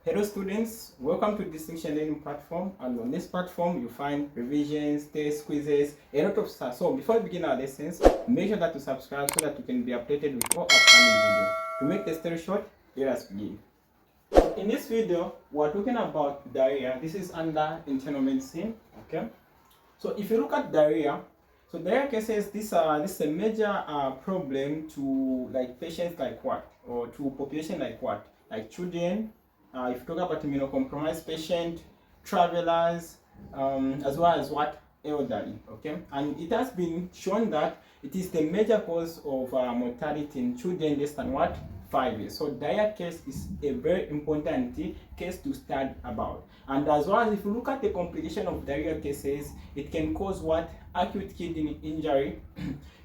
Hello students, welcome to Distinction Learning Platform, and on this platform you find revisions, tests, quizzes, a lot of stuff. So before we begin our lessons, make sure that you subscribe so that you can be updated with all upcoming videos. To make the story short, let us begin. In this video, we're talking about diarrhea. This is under internal medicine, okay? So if you look at diarrhea, so diarrhea cases, this is a major problem to like patients like what, or to population like what, like children. If you talk about immunocompromised patient, travelers, as well as what, elderly, okay? And it has been shown that it is the major cause of mortality in children less than what, 5 years. So diarrhea case is a very important case to study about. And as well as if you look at the complication of diarrhea cases, it can cause what, acute kidney injury.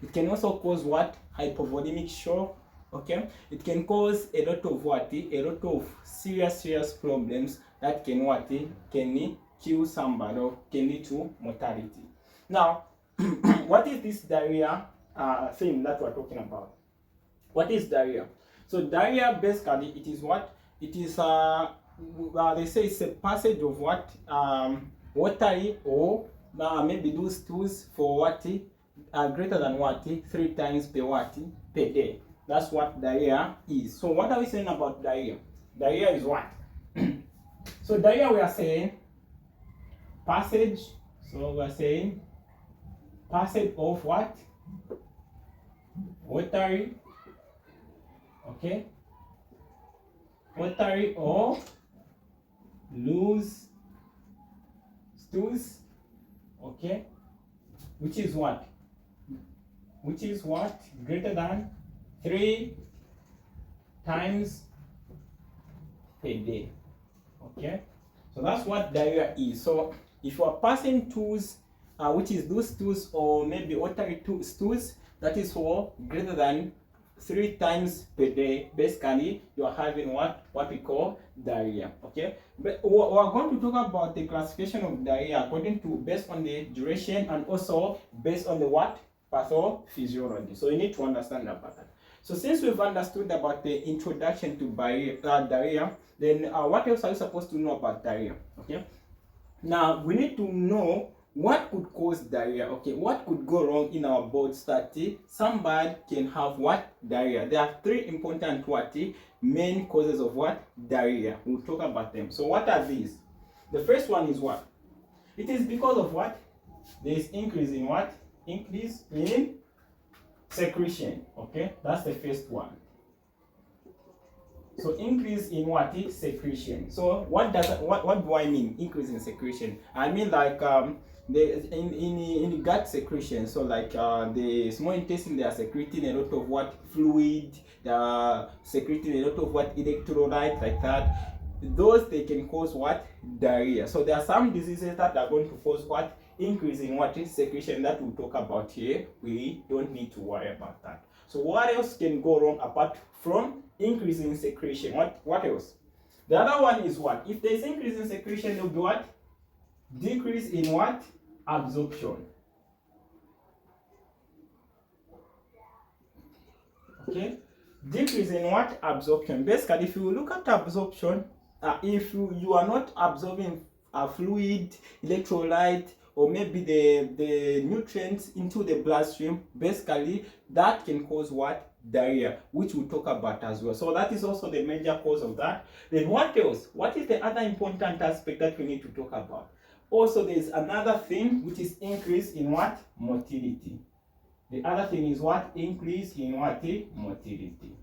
It can also cause what, hypovolemic shock. Okay, it can cause a lot of what, a lot of serious problems that can what, can kill somebody or can lead to mortality. Now, what is this diarrhea thing that we're talking about? What is diarrhea? So diarrhea basically it is what? It is they say it's a passage of what, watery or maybe those stools for what, greater than what, 3 times per what, per day. That's what diarrhea is. So what are we saying about diarrhea? Diarrhea is what? So diarrhea, we are saying passage. So we are saying passage of what? Watery. Okay. Watery or loose stools. Okay. Which is what? Which is what? Greater than 3 times per day. Okay, so that's what diarrhea is. So if you are passing stools, which is those stools or maybe watery stools, that is for greater than 3 times per day, basically you are having what we call diarrhea. Okay, but we are going to talk about the classification of diarrhea according to based on the duration and also based on the what, pathophysiology. So you need to understand about that. So since we've understood about the introduction to diarrhea, then what else are you supposed to know about diarrhea? Okay, now we need to know what could cause diarrhea. Okay, what could go wrong in our body study? Somebody can have what, diarrhea. There are 3 important what, main causes of what, diarrhea. We'll talk about them. So what are these? The first one is what? It is because of what? There is increase in what? Increase in secretion. Okay, that's the first one. So increase in what is secretion. So what do I mean increase in secretion? I mean like in gut secretion. So like the small intestine, they are secreting a lot of what, fluid, they are secreting a lot of what, electrolyte, like that. Those they can cause what, diarrhea. So there are some diseases that are going to cause what, increase in what is secretion that we'll talk about here. We don't need to worry about that. So what else can go wrong apart from increase in secretion? What else? The other one is what? If there's increase in secretion, there will be what? Decrease in what? Absorption. Okay? Decrease in what? Absorption. Basically, if you look at absorption, if you are not absorbing fluid, electrolyte, or maybe the nutrients into the bloodstream, basically that can cause what? Diarrhea, which we'll talk about as well. So that is also the major cause of that. Then what else? What is the other important aspect that we need to talk about? Also, there is another thing which is increase in what? Motility. The other thing is what? Increase in what? Motility.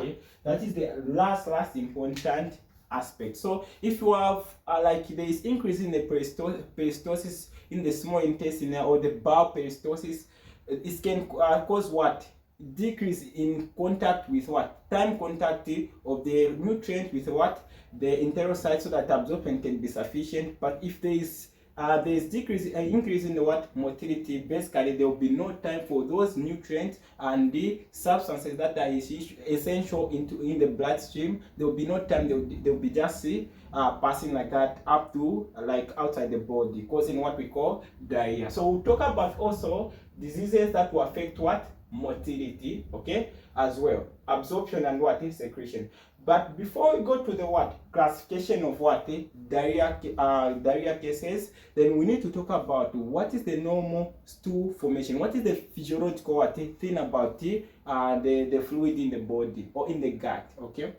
Okay, that is the last important aspect. So if you have like there is increase in the peristalsis in the small intestine or the bowel peristalsis, it can cause what? Decrease in contact with what? Time contact of the nutrient with what? The enterocytes, so that absorption can be sufficient. But if there is decrease increase in the what? Motility, basically there will be no time for those nutrients and the substances that are essential in the bloodstream. There will be no time. They will be just passing like that up to like outside the body, causing what we call diarrhea. So we'll talk about also diseases that will affect what? motility, okay, as well. Absorption and what is secretion. But before we go to the what classification of what diarrhea cases, then we need to talk about what is the normal stool formation. What is the physiological what thing about the fluid in the body or in the gut, okay?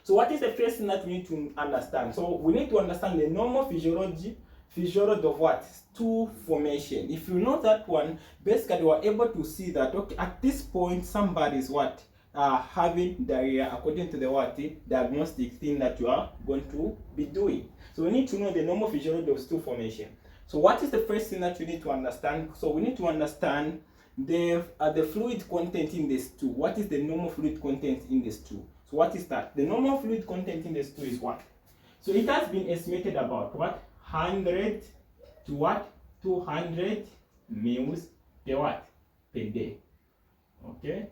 So what is the first thing that we need to understand? So we need to understand the normal physiology of what? Stool formation. If you know that one, basically we are able to see that, okay, at this point somebody is what? Having diarrhea according to the what? Diagnostic thing that you are going to be doing. So we need to know the normal physiology of stool formation. So what is the first thing that you need to understand? So we need to understand the fluid content in the stool. What is the normal fluid content in the stool? So what is that? The normal fluid content in the stool is what? So it has been estimated about what? 100 to what? 200 mils per what? Per day. Okay?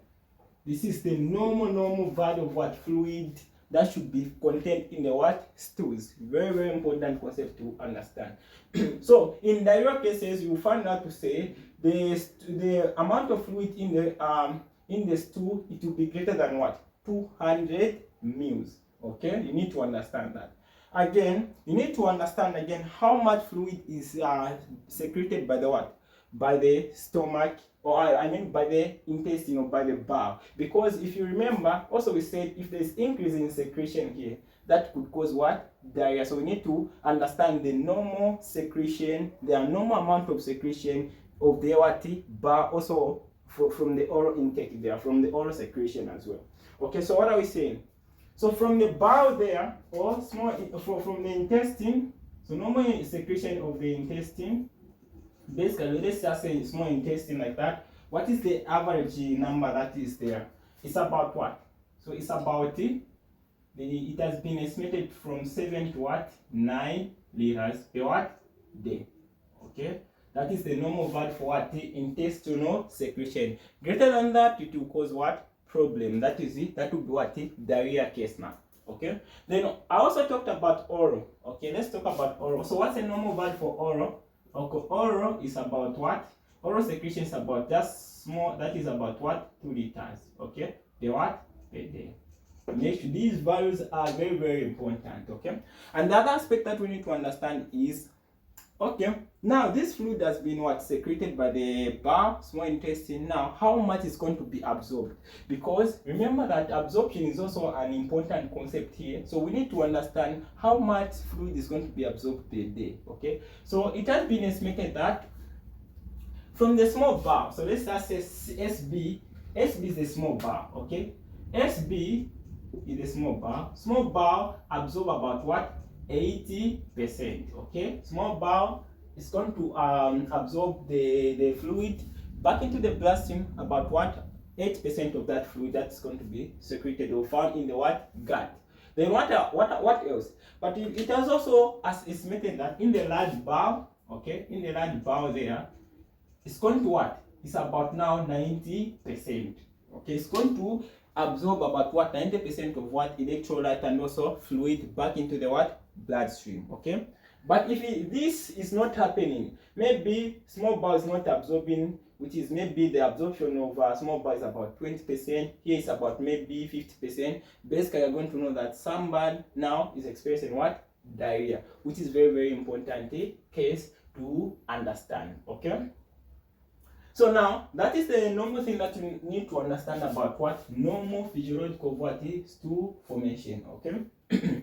This is the normal value of what? Fluid that should be contained in the what? Stools. Very important concept to understand. So in diarrhea cases, you find out to say the amount of fluid in the stool, it will be greater than what? 200 mils. Okay, you need to understand that. Again, you need to understand again how much fluid is secreted by the what? By the stomach, or I mean by the intestine or by the bowel. Because if you remember, also we said if there's increase in secretion here, that could cause what? Diarrhea. So we need to understand the normal secretion, the normal amount of secretion of the what? Bowel, also from the oral intake there, from the oral secretion as well. Okay, so what are we saying? So from the bowel there, or small from the intestine, so normal secretion of the intestine, basically let's just say small intestine like that. What is the average number that is there? It's about what? So it's about it has been estimated from 7 to what? 9 liters per what? Day. Okay? That is the normal value for what? The intestinal secretion. Greater than that, it will cause what? Problem. That is it. That would be what? Diarrhea case now. Okay? Then I also talked about oral. Okay, let's talk about oral. So what's the normal value for oral? Okay, oral is about what? Oral secretion is about just small, that is about what? 2 liters. Okay? The what? Per day. These values are very important. Okay? And the other aspect that we need to understand is, okay, now this fluid has been what? Secreted by the bowel, small intestine. Now, how much is going to be absorbed? Because remember that absorption is also an important concept here. So we need to understand how much fluid is going to be absorbed per day. Okay, so it has been estimated that from the small bowel, so let's just say SB is the small bowel. Okay, SB is the small bowel. Small bowel absorb about what? 80%. Okay, small bowel is going to absorb the fluid back into the bloodstream, about what? 8% of that fluid that's going to be secreted or found in the what? Gut. Then what else? But it has also estimated that in the large bowel, okay, in the large bowel there, it's going to what? It's about now 90%. Okay, it's going to absorb about what? 90% of what? Electrolyte and also fluid back into the what? Bloodstream. Okay, but if this is not happening, maybe small bowel is not absorbing, which is maybe the absorption of small bowel is about 20%, here is about maybe 50%. Basically, you're going to know that somebody now is experiencing what? Diarrhea, which is very important case to understand. Okay, so now that is the normal thing that you need to understand about what? Normal physiological what is stool formation. Okay.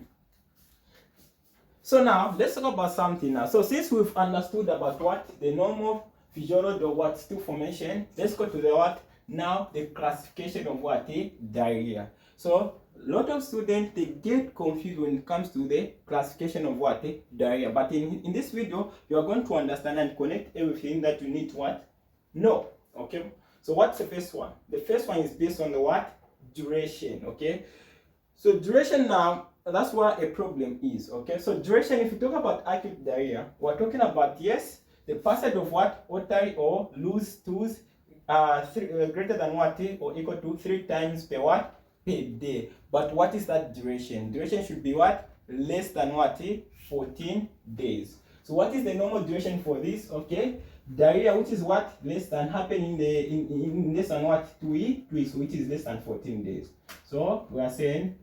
So now let's talk about something now. So since we've understood about what the normal physiology of what stool formation, let's go to the what? Now the classification of what? Diarrhea. So a lot of students, they get confused when it comes to the classification of what? Diarrhea. But in this video, you are going to understand and connect everything that you need to what? Know. Okay. So what's the first one? The first one is based on the what? Duration. Okay. So duration now, that's where a problem is. Okay, so duration, if you talk about acute diarrhea, we're talking about, yes, the passage of what? Watery or loose stools greater than what? Or equal to 3 times per what? Per day. But what is that duration? Duration should be what? Less than what? 14 days. So what is the normal duration for this? Okay, diarrhea, which is what less than happen in less than what 2 weeks, which is less than 14 days. So we are saying,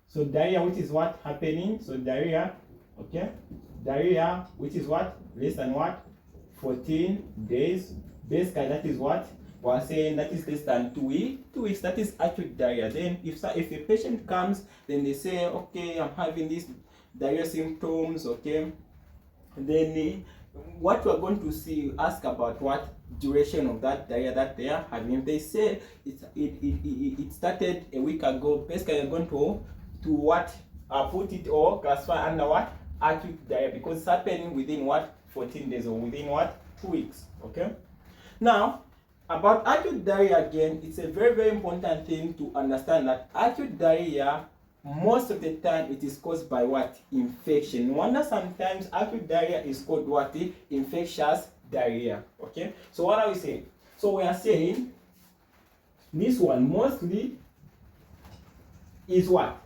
so diarrhea, which is what happening, so diarrhea, okay, diarrhea, which is what less than what 14 days. Basically, that is what we are saying, that is less than 2 weeks. That is acute diarrhea. Then if a patient comes, then they say, okay, I'm having these diarrhea symptoms, okay, then what we're going to see, ask about what duration of that diarrhea that they are having. They say it started a week ago. Basically, you're going to what put it or classify under what acute diarrhea, because it's happening within what 14 days or within what 2 weeks. Okay. Now about acute diarrhea, again, it's a very important thing to understand that acute diarrhea, most of the time it is caused by what? Infection. No wonder sometimes acute diarrhea is called what? Infectious diarrhea. Okay, so what are we saying? So we are saying this one mostly is what?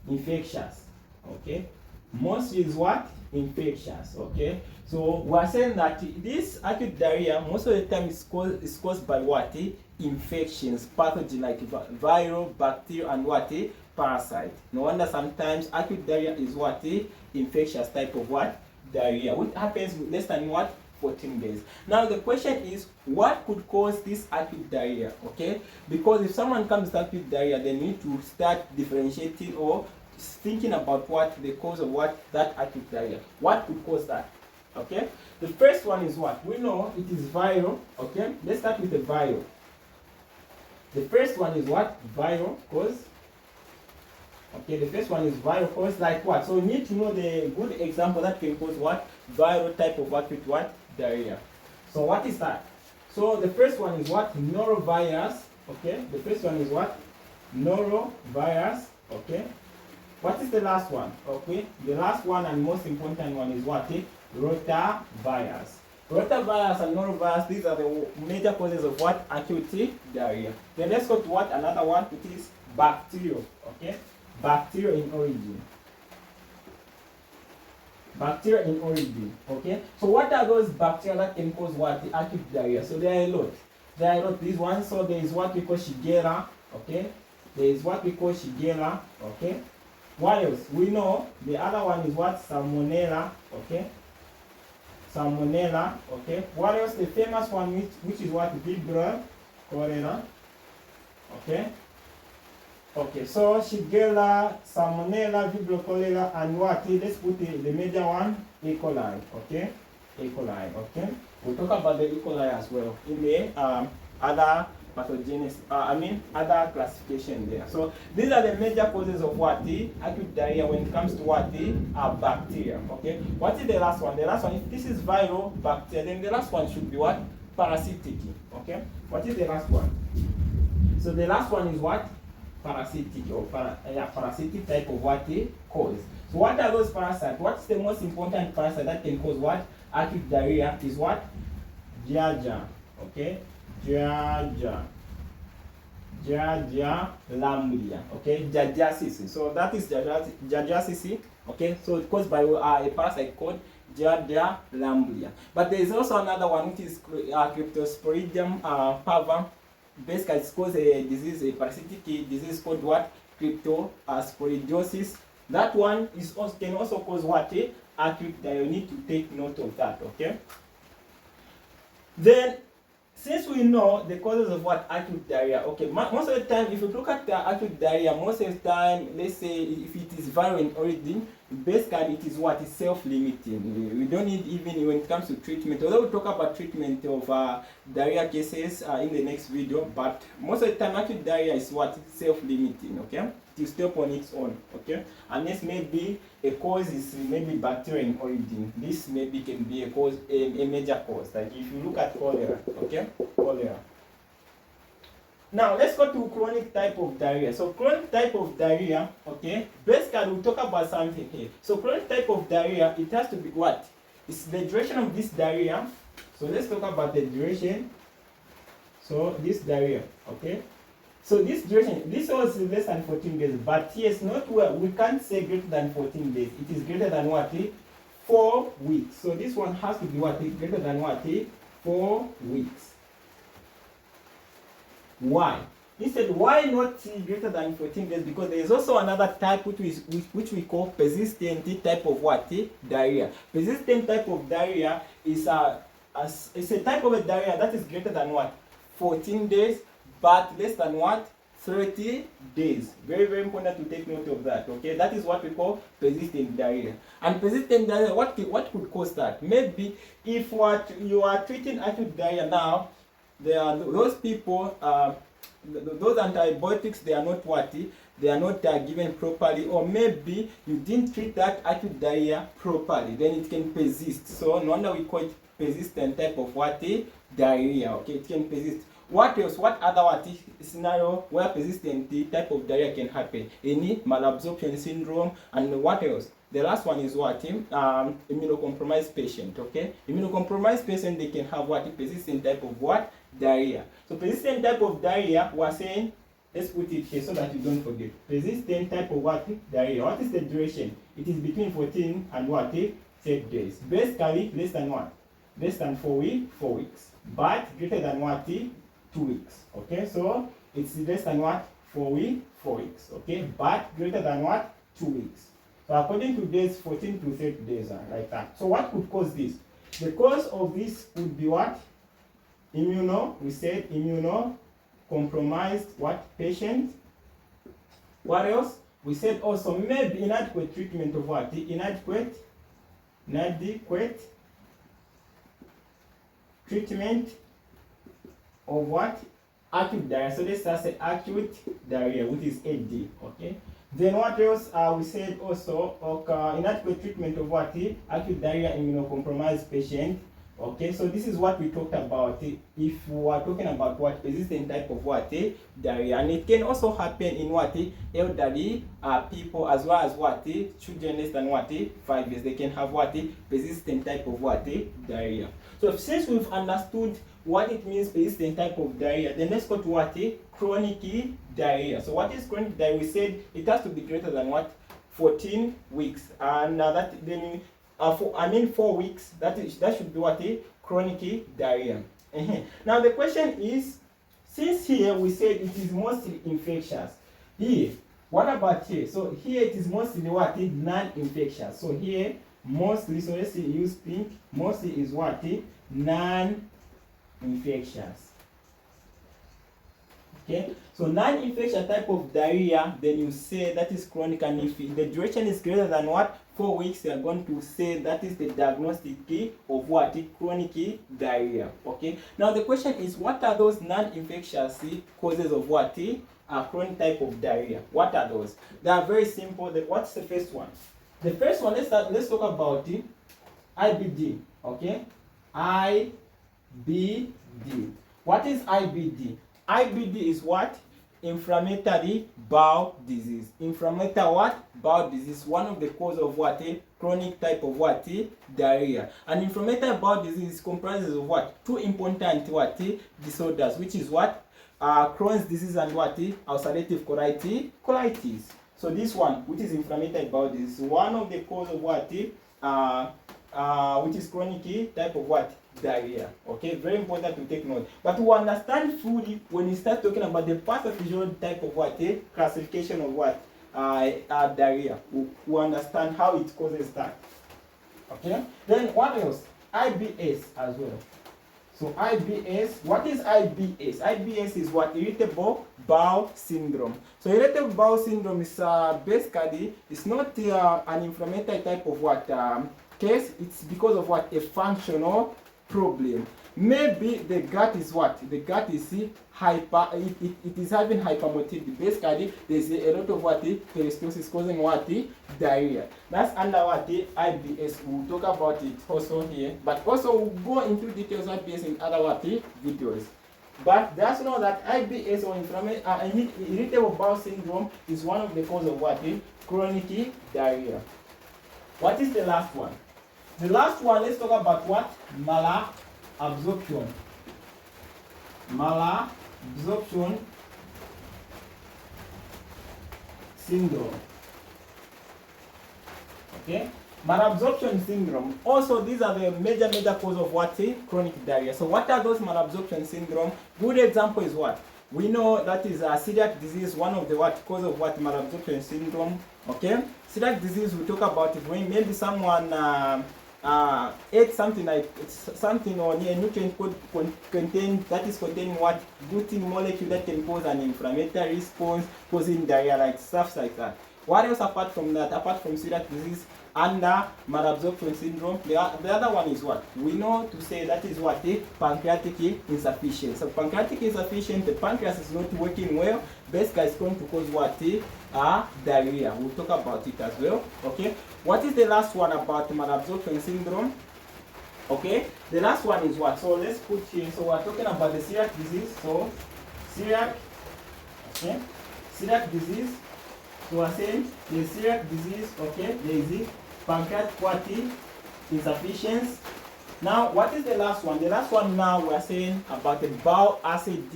Infectious. Okay, mostly is what? Infectious. Okay, so we are saying that this acute diarrhea most of the time is caused by what? Infections, pathogen like viral, bacterial, and what? Parasite. No wonder sometimes acute diarrhea is what? Infectious type of what? Diarrhea, which happens with less than what? 14 days. Now the question is, what could cause this acute diarrhea? Okay, because if someone comes with acute diarrhea, they need to start differentiating or thinking about what the cause of what that acute diarrhea. What could cause that? Okay, the first one is what? We know it is viral. Okay, let's start with the viral. The first one is what? Viral cause. Okay, the first one is viral cause, like what? So we need to know the good example that can cause what? Viral type of acute what? Diarrhea. So what is that? So the first one is what? Norovirus. Okay, the first one is what? Norovirus. Okay. What is the last one? Okay, the last one and most important one is what? Rotavirus. Rotavirus and norovirus, these are the major causes of what? Acute diarrhea. Then let's go to what? Another one, which is bacterial. Okay, bacterial in origin. Bacteria in origin. Okay, so what are those bacteria that can cause what? The acute diarrhea. So there are a lot. There are a lot. These ones. So there is what we call Shigella. Okay, there is what we call Shigella. Okay. What else? We know the other one is what? Salmonella. Okay. Salmonella. Okay. What else? The famous one, which is what? Vibrio cholera. Okay. Okay. So Shigella, Salmonella, Vibrio cholera, and what? Let's put the major one, E. coli. Okay. E. coli. Okay. We'll talk about the E. coli as well in the other pathogens, other classification there. So these are the major causes of what? The acute diarrhea when it comes to what? The bacteria. Okay. What is the last one? The last one, if this is viral bacteria, then the last one should be what? Parasitic. Okay. What is the last one? So the last one is what? Parasitic or parasitic type of what? Cause. So what are those parasites? What's the most important parasite that can cause what? Acute diarrhea is what? Giardia. Okay. Giardia lamblia. Okay, Giardiasis. So that is Giardiasis. Okay, so it's caused by a parasite called Giardia lamblia. But there is also another one which is Cryptosporidium parva. Basically, it's caused a disease, a parasitic disease called what? Cryptosporidiosis. That one is also, can also cause what? Acute diarrhea. You need to take note of that. Okay. Then, since we know the causes of what? Acute diarrhea, okay, most of the time, if you look at the acute diarrhea, most of the time, let's say if it is viral in origin, basically it is what? It's self-limiting. We don't need even when it comes to treatment, although we'll talk about treatment of diarrhea cases in the next video, but most of the time acute diarrhea is what? It's self-limiting, okay? It will stop on its own, okay? Unless maybe a cause is maybe bacteria in origin. This maybe can be a cause, a major cause. Like if you look at cholera, okay? Cholera. Now let's go to chronic type of diarrhea. So chronic type of diarrhea, okay? Basically we'll talk about something here. So chronic type of diarrhea, it has to be what? It's the duration of this diarrhea. So let's talk about the duration. So this diarrhea, okay? So this duration, this was less than 14 days, but yes, not well. We can't say greater than 14 days. It is greater than what? 4 weeks. So this one has to be what? Greater than what? 4 weeks. Why? Instead, why not greater than 14 days? Because there is also another type which we call persistent type of what? Diarrhea. Persistent type of diarrhea is it's a type of a diarrhea that is greater than what? 14 days, but less than what? 30 days. Very, very important to take note of that. Okay, that is what we call persistent diarrhea. And persistent diarrhea, what could cause that? Maybe if what you are treating acute diarrhea now, there are those people, those antibiotics, they are not what? They are not given properly, or maybe you didn't treat that acute diarrhea properly, then it can persist. So no wonder we call it persistent type of what? Diarrhea. Okay, it can persist. What else? What other what scenario where persistent type of diarrhea can happen? Any malabsorption syndrome, and what else? The last one is what? Immunocompromised patient. Okay, immunocompromised patient, they can have what? Persistent type of what? Diarrhea. So persistent type of diarrhea, we are saying, let's put it here so that you don't forget. Persistent type of what? Diarrhea. What is the duration? It is between 14 and what? 30 days. Basically, less than what? Less than 4 weeks. But greater than what? 2 weeks. Okay, so it's less than what? 4 weeks. Okay, but greater than what? 2 weeks. So according to days, 14 to 30 days, like that. So what could cause this? The cause of this would be what? We said immunocompromised what? Patient. What else? We said also maybe inadequate treatment of what? Inadequate treatment of what? Acute diarrhea. So let's say acute diarrhea, which is AD. Okay. Then what else? We said also inadequate treatment of what? Acute diarrhea, immunocompromised patient. Okay, so this is what we talked about if we are talking about what? Persistent type of what? Diarrhea. And it can also happen in what? Elderly people, as well as what? Children less than what? 5 years. They can have what? Persistent type of what? Diarrhea. So since we've understood what it means persistent type of diarrhea, then let's go to what? Chronic diarrhea. So what is chronic diarrhea? We said it has to be greater than what? 14 weeks. And that then 4 weeks, that should be what? Chronic diarrhea. Now the question is, since here we said it is mostly infectious, here, what about here? So here it is mostly what? Non-infectious. So here mostly, so let's see, use pink, mostly is what? Non-infectious. Okay, so non-infectious type of diarrhea, then you say that is chronic, and if the duration is greater than what? 4 weeks, you are going to say that is the diagnostic key of what? Chronic diarrhea. Okay, now the question is, what are those non-infectious causes of what? Chronic type of diarrhea. What are those? They are very simple. What's the first one? The first one, let's talk about IBD. Okay, IBD. What is IBD? IBD is what? Inflammatory bowel disease. Inflammatory what? Bowel disease. One of the cause of what? Chronic type of what? Diarrhea. And inflammatory bowel disease comprises of what? Two important what? Disorders, which is what? Crohn's disease and what? Ulcerative colitis. So this one, which is inflammatory bowel disease, one of the cause of what? Which is chronic type of what? Diarrhea. Okay, very important to take note. But to understand fully, when you start talking about the pathophysiology type of what? Classification of what? Diarrhea. We understand how it causes that. Okay, then what else? IBS as well. So IBS, what is IBS? IBS is what? Irritable bowel syndrome. So irritable bowel syndrome is basically, it's not an inflammatory type of what? Case. It's because of what? A functional problem. Maybe the gut is what? The gut is hyper, it is having hypermotility. Basically, there's a lot of what? Peristalsis causing what? Diarrhea. That's under what? IBS. We'll talk about it also here. But also we'll go into details of IBS in other what? Videos. But just know that IBS or irritable bowel syndrome is one of the causes of what? Chronic diarrhea. What is the last one? The last one, let's talk about what? Malabsorption. Malabsorption syndrome. Okay? Malabsorption syndrome. Also, these are the major cause of what? Chronic diarrhea. So what are those malabsorption syndrome? Good example is what? We know that is a celiac disease, one of the what cause of what malabsorption syndrome. Okay, celiac disease we talk about it when maybe someone ate something like something or a nutrient contain that is containing what gluten molecule that can cause an inflammatory response, causing diarrhea, like stuff like that. What else apart from that? Apart from celiac disease and malabsorption syndrome, the other one is what? We know to say that is what? Pancreatic insufficiency. So pancreatic insufficiency, the pancreas is not working well. Basically, it's going to cause what? Diarrhea. We'll talk about it as well. Okay. What is the last one about malabsorption syndrome? Okay. The last one is what? So let's put here. So we're talking about the celiac disease. So celiac. Okay. Celiac disease. So we're saying the celiac disease, okay, there is pancreatic insufficiency. Now, what is the last one? The last one now we're saying about the bile acid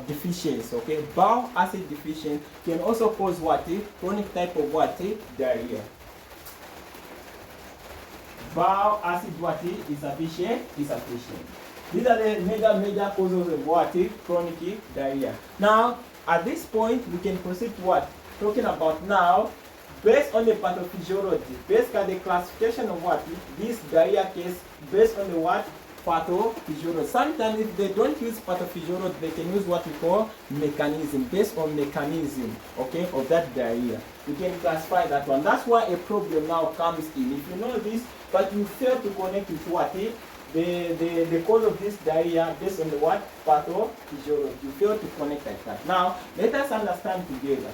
deficiency, okay? Bile acid deficiency can also cause what? Chronic type of what? Diarrhea. Bile acid what? Insufficient. These are the major causes of what? Chronic diarrhea. Now, at this point, we can proceed to what? Talking about now, based on the pathophysiology, basically the classification of what this diarrhea case based on the what pathophysiology. Sometimes if they don't use pathophysiology, they can use what we call mechanism, based on mechanism, okay, of that diarrhea. You can classify that one. That's why a problem now comes in. If you know this, but you fail to connect with what the cause of this diarrhea based on the what pathophysiology, you fail to connect like that. Now let us understand together.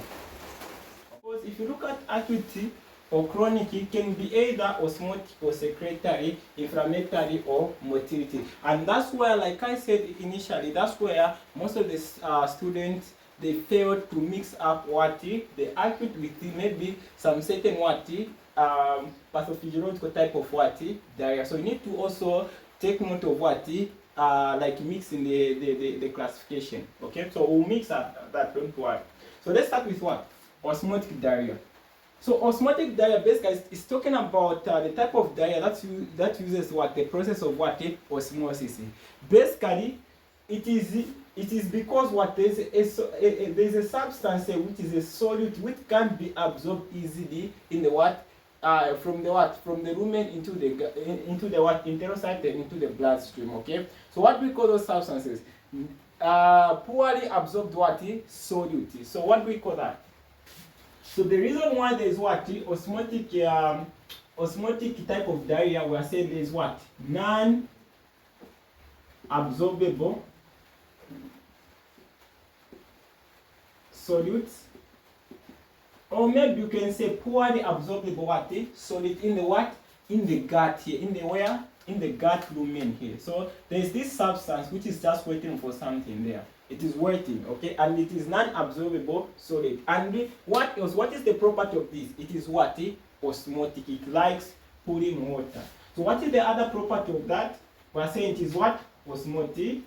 Because if you look at acute or chronic, it can be either osmotic or secretory, inflammatory or motility. And that's where, like I said initially, that's where most of the students, they fail to mix up what the acute with maybe some certain what pathophysiological type of what diarrhea. So you need to also take note of what like mixing the classification. Okay, so we'll mix up that, don't worry. So let's start with what? Osmotic diarrhea. So osmotic diarrhea basically is talking about the type of diarrhea that uses what? The process of what? Osmosis. Basically, it is because what there's a substance which is a solute which can be absorbed easily in the what? From the lumen into the what? Enterocyte and into the bloodstream. Okay. So what we call those substances? Poorly absorbed what? Solute. So what do we call that? So the reason why there is what? Osmotic type of diarrhea, we are saying there is what? Non-absorbable solutes, or maybe you can say poorly absorbable what? Solute in the what? In the gut here, in the where? In the gut lumen here. So there is this substance which is just waiting for something there. It is waiting, okay, and it is non-absorbable solid. And what else? What is the property of this? It is what? Osmotic. It likes pulling water. So what is the other property of that? We are saying it is what? Osmotic.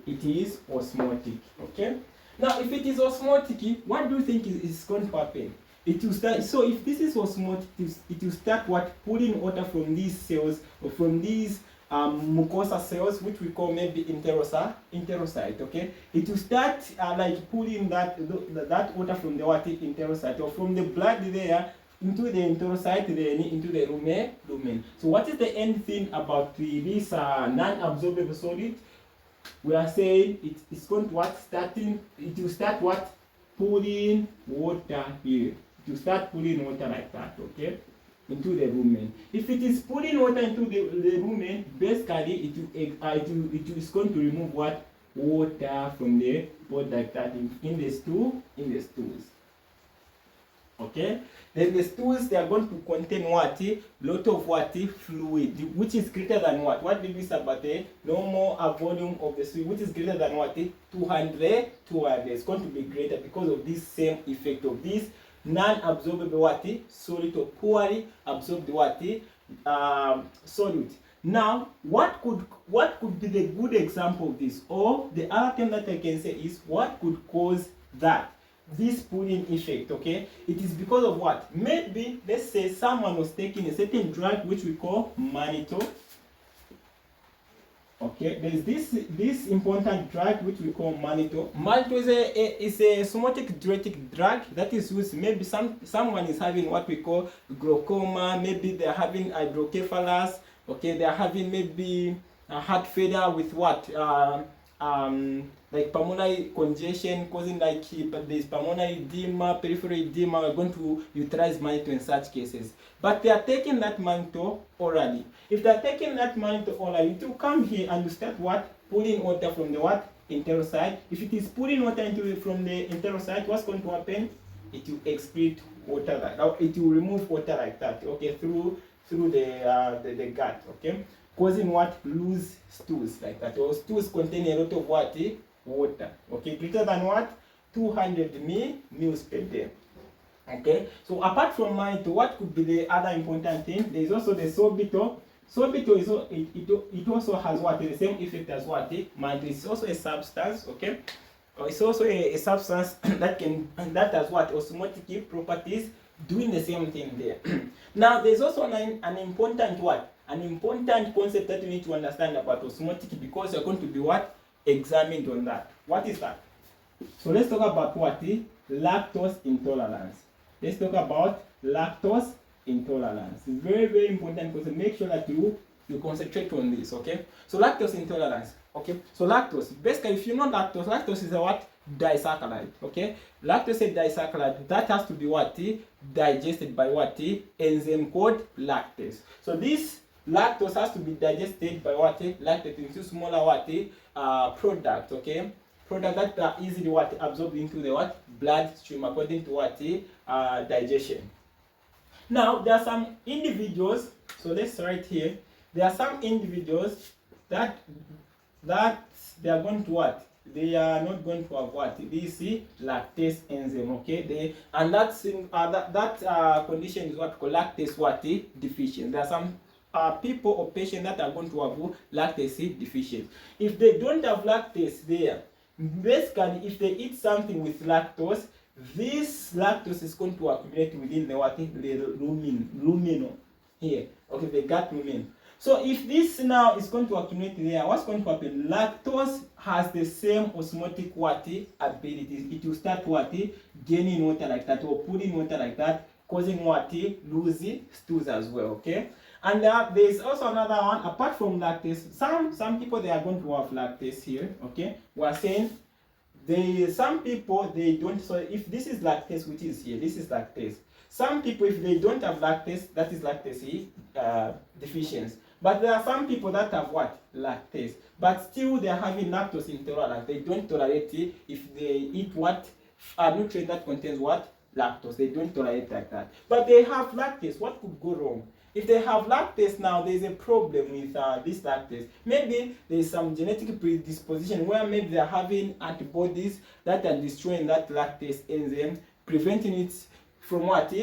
It is osmotic. Okay. Now, if it is osmotic, what do you think is going to happen? It will start. So if this is osmotic, it will start what? Pulling water from these cells or from these mucosa cells, which we call maybe enterocyte. Okay, it will start like pulling that water from the what? Enterocyte, or from the blood there into the enterocyte, then into the lumen. So what is the end thing about this non-absorbable solid? We are saying it's going to what? It will start what? Pulling water here. It will start pulling water like that. Okay, into the lumen. If it is pulling water into the lumen, basically it is going to remove what? Water from the body like that in the stools. Okay, then the stools, they are going to contain what? Lot of what? Fluid, which is greater than what? What did we say about the normal volume of the stool, which is greater than what? 200. It's going to be greater because of this same effect of this non-absorbable what? Solid, or poorly absorbed what? Solute. Now, what could be the good example of this? Or the other thing that I can say is what could cause that? this pulling effect, okay? It is because of what? Maybe, let's say someone was taking a certain drug which we call mannitol. Okay, there's this important drug which we call mannitol. Mannitol is a somatic diuretic drug that is used. Maybe someone is having what we call glaucoma. Maybe they're having hydrocephalus. Okay, they're having maybe a heart failure with what like pulmonary congestion, causing like there's pulmonary edema, peripheral edema. We're going to utilize mannitol in such cases. But they are taking that mannitol orally. If they are taking that mannitol orally, it will come here and you start what? Pulling water from the what? Enterocyte. If it is pulling water from the enterocyte, what's going to happen? It will excrete water like that. It will remove water like that. Okay, through the gut. Okay, causing what? Loose stools like that. Or stools contain a lot of what? Water. Okay, greater than what? 200 ml per day. Okay, so apart from mannitol, what could be the other important thing? There is also the sorbitol. Sorbitol is it also has what? The same effect as what? Mannitol. It's also a substance. Okay, it's also a substance that has what? Osmotic properties, doing the same thing there. Now there's also an important what? An important concept that you need to understand about osmotic, because you're going to be what? Examined on that. What is that? So let's talk about what? Lactose intolerance. Let's talk about lactose intolerance. It's very, very important because make sure that you concentrate on this, okay? So lactose intolerance, okay? So lactose, basically if you know lactose is a what? Disaccharide, okay? Lactose is a disaccharide that has to be what? Digested by what? Enzyme called lactase. So this lactose has to be digested by what? Lactase into smaller what? Product, okay? Product that are easily what? Absorbed into the what? Bloodstream according to what? Digestion. Now there are some individuals, so let's write here. There are some individuals that they are going to what? They are not going to have what? This lactase enzyme, okay? That condition is what? Called lactase what? Deficient. There are some people or patients that are going to have lactase deficient. If they don't have lactase there, basically if they eat something with lactose, this lactose is going to accumulate within the what? The lumen here, okay, the gut lumen. So if this now is going to accumulate there, what's going to happen? Lactose has the same osmotic what? Abilities. It will start what? Gaining water like that, or pulling water like that, causing what? Loose stools as well, okay? And there is also another one apart from lactase. Some people they are going to have lactase here, okay? We are saying some people they don't. So if this is lactase, which is here, this is lactase. Some people, if they don't have lactase, that is lactase deficiency. But there are some people that have what? Lactase. But still they are having lactose intolerance. They don't tolerate it if they eat what? A nutrient that contains what? Lactose. They don't tolerate like that. But they have lactase. What could go wrong? If they have lactase now, there is a problem with this lactase. Maybe there is some genetic predisposition where maybe they are having antibodies that are destroying that lactase enzyme, preventing it from what?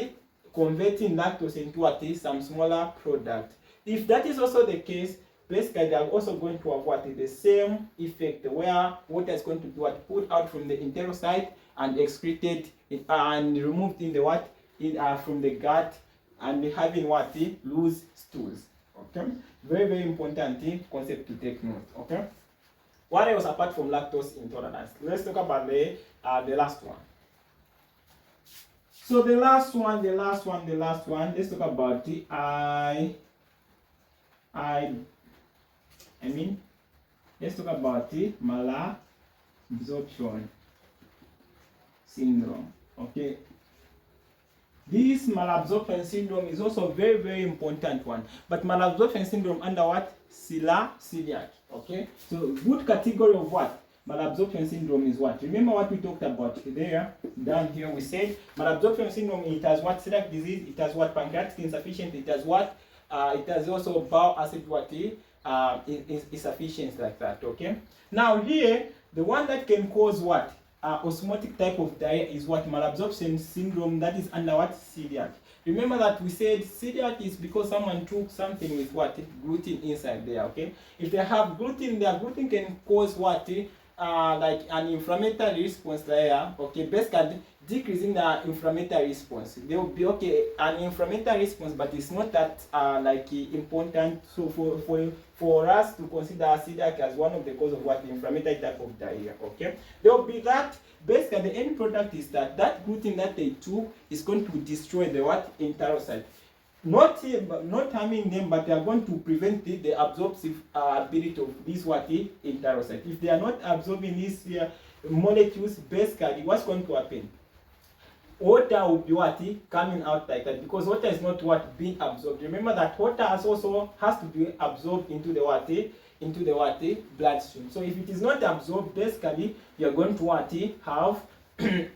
Converting lactose into what? Some smaller product. If that is also the case, basically they are also going to have what? The same effect where water is going to be what? Pulled out from the enterocyte and excreted and removed in the what? From the gut, and having what? Loose stools. Okay, very, very important concept to take note. Okay, what else apart from lactose intolerance? Let's talk about the last one. So the last one. Let's talk about the let's talk about the malabsorption syndrome. Okay. This malabsorption syndrome is also a very, very important one. But malabsorption syndrome under what? Celiac. Okay. So good category of what? Malabsorption syndrome is what? Remember what we talked about there? Down here we said malabsorption syndrome, it has what? Celiac disease, it has what? Pancreatic insufficiency, it has what? It has also bowel acid what? Insufficiency like that. Okay. Now here, the one that can cause what? Osmotic type of diarrhea is what? Malabsorption syndrome, that is under what? Celiac. Remember that we said celiac is because someone took something with what? Gluten inside there, okay? If they have gluten, their gluten can cause what? Like an inflammatory response there, okay? Basically, decreasing the inflammatory response. They will be okay, an inflammatory response, but it's not that important. So for us to consider celiac as one of the cause of what, the inflammatory type of diarrhea. Okay, there will be that. Basically, the end product is that gluten that they took is going to destroy the what, enterocyte. Not harming them, but they are going to prevent the absorptive ability of these what, enterocyte. If they are not absorbing these molecules, basically what's going to happen? Water will be what, coming out like that, because water is not what being absorbed. Remember that water has to be absorbed into the what, bloodstream. So if it is not absorbed, basically you are going to what, have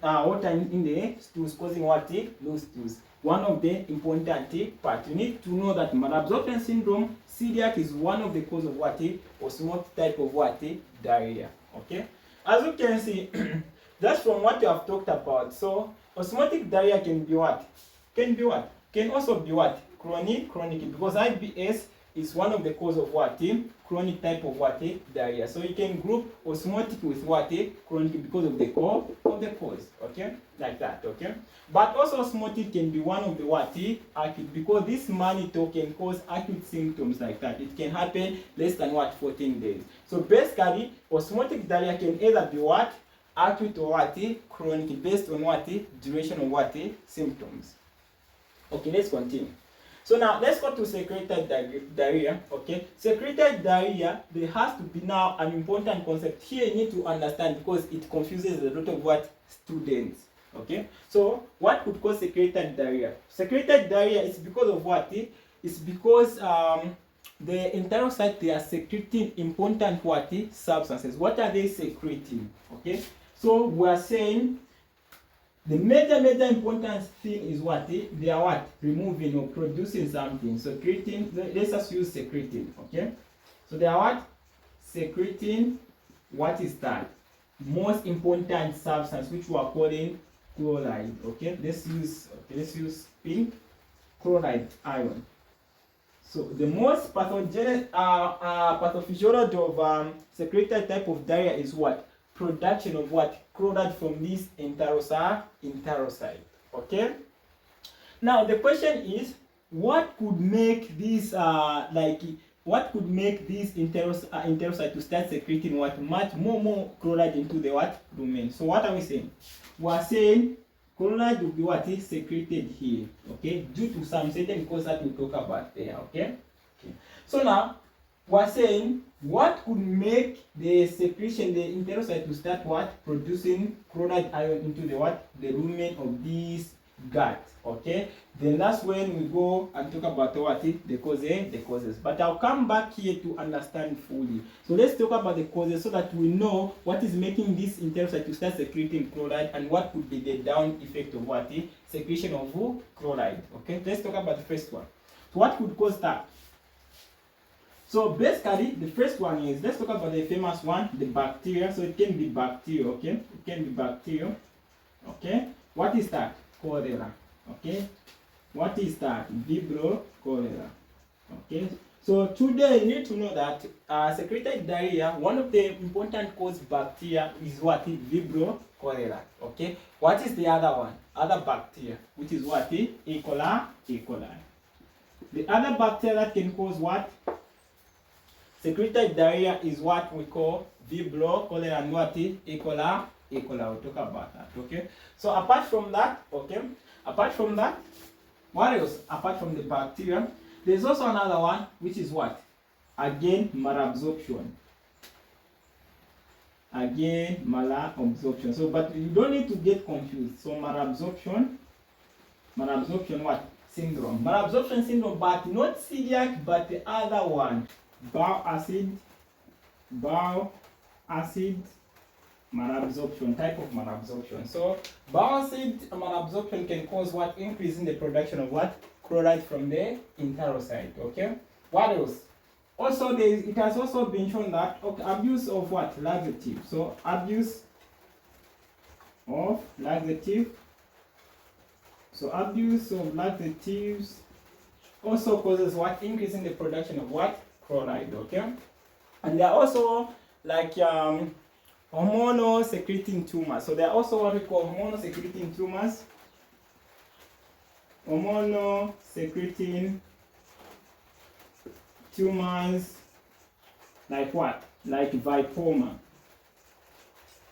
water in the stools, causing what, loose stools. One of the important part, you need to know that malabsorption syndrome, celiac, is one of the cause of what, osmotic type of what, diarrhea. Okay, as you can see, that's from what you have talked about. So osmotic diarrhea can be what? Can also be what? Chronic, because IBS is one of the cause of what? Chronic type of what? Diarrhea. So you can group osmotic with what? Chronic, because of the cause. Okay, like that. Okay, but also osmotic can be one of the what? Acute, because this mannitol can cause acute symptoms like that. It can happen less than what? 14 days. So basically, osmotic diarrhea can either be what? Acute or what? Chronic, based on what? Duration of what? Symptoms. Okay, let's continue. So now let's go to secreted diarrhea. Okay, secreted diarrhea, there has to be now an important concept here you need to understand, because it confuses a lot of what, students. Okay, so what could cause secreted diarrhea? Secreted diarrhea is because of what? It's because the enterocytes, they are secreting important what? Substances. What are they secreting? Okay, so we are saying the major important thing is what? They are what? Removing or producing something. Secreting, let's just use secreting. Okay, so they are what? Secreting, what is that? Most important substance, which we are calling chloride. Okay, let's use pink, chloride ion. So the most pathogenic pathophysiology of secreted type of diarrhea is what? Production of what? Chloride from this enterocyte. Okay, now the question is, what could make this enterocyte to start secreting what? Much more chloride into the what? Lumen. So what are we saying? We are saying chloride will be what? Secreted here. Okay, due to some certain cause that we talk about there. Okay. So now we are saying, what could make the secretion, the enterocyte, to start what? Producing chloride ion into the what? The lumen of this gut. Okay, then that's when we go and talk about what? The causes. But I'll come back here to understand fully. So let's talk about the causes, so that we know what is making this enterocyte to start secreting chloride, and what could be the down effect of what? Secretion of chloride. Okay, let's talk about the first one. So what could cause that? So basically, the first one is, let's talk about the famous one, the bacteria. So it can be bacteria. Okay, it can be bacteria. Okay, what is that? Cholera. Okay, what is that? Vibrio cholera. Okay, so today you need to know that secreted diarrhea, one of the important cause bacteria is what? Vibrio cholera. Okay, what is the other one? Other bacteria, which is what? E. coli. The other bacteria that can cause what? Secreted diarrhea is what we call Vibrio cholera and what? E. coli. We'll talk about that. Okay, so apart from that, what else? Apart from the bacteria, there's also another one, which is what? Again, malabsorption. So, but you don't need to get confused. So malabsorption what? Syndrome. Malabsorption syndrome, but not celiac, but the other one. Bile acid malabsorption, type of malabsorption. So bile acid malabsorption can cause what? Increase in the production of what? Chloride from the enterocyte. Okay, what else? Also, it has also been shown that abuse of what? Laxative. So abuse of laxative. So abuse of laxatives also causes what? Increase in the production of what? Chloride. Okay, and there are also like hormonal secreting tumors. So they are also what we call hormonal secreting tumors. Hormonal secreting tumors, like what? Like vipoma.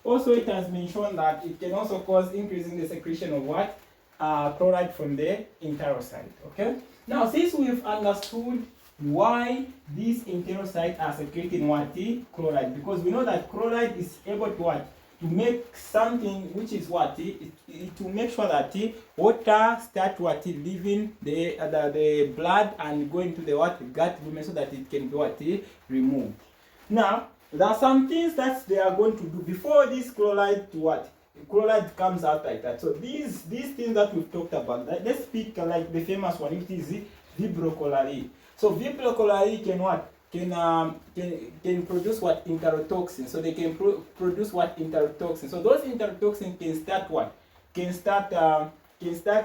Also, it has been shown that it can also cause increase in the secretion of what? Chloride from the enterocyte. Okay. Now, since we've understood why these enterocytes are secreting what? Chloride, because we know that chloride is able to what? To make something which is what? To make sure that water start what? Leaving the blood and going to the what? Gut movement, so that it can be what? Removed. Now, there are some things that they are going to do before this chloride to what? Chloride comes out like that. So these things that we've talked about, let's speak like the famous one, which is Vibrio chloride. So Vibrio chloride can what? Can produce what? Enterotoxin. So they can produce what? Enterotoxin. So those enterotoxin can start what? Can start